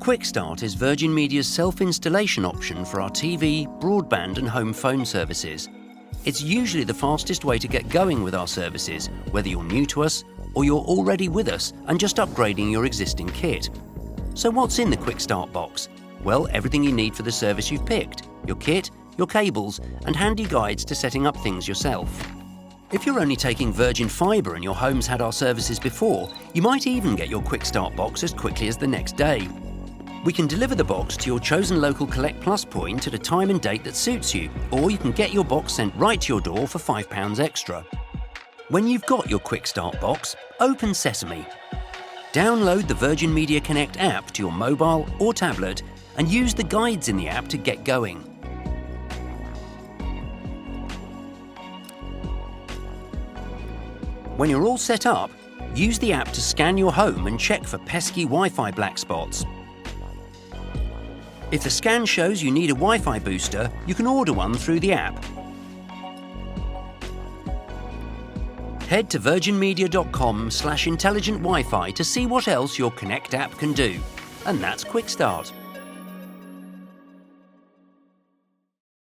QuickStart is Virgin Media's self-installation option for our TV, broadband and home phone services. It's usually the fastest way to get going with our services, whether you're new to us or you're already with us and just upgrading your existing kit. So what's in the QuickStart box? Well, everything you need for the service you've picked: your kit, your cables and handy guides to setting up things yourself. If you're only taking Virgin Fibre and your home's had our services before, you might even get your QuickStart box as quickly as the next day. We can deliver the box to your chosen local Collect Plus point at a time and date that suits you, or you can get your box sent right to your door for £5 extra. When you've got your QuickStart box, open Sesame. Download the Virgin Media Connect app to your mobile or tablet and use the guides in the app to get going. When you're all set up, use the app to scan your home and check for pesky Wi-Fi black spots. If the scan shows you need a Wi-Fi booster, you can order one through the app. Head to virginmedia.com/intelligent Wi-Fi to see what else your Connect app can do. And that's QuickStart.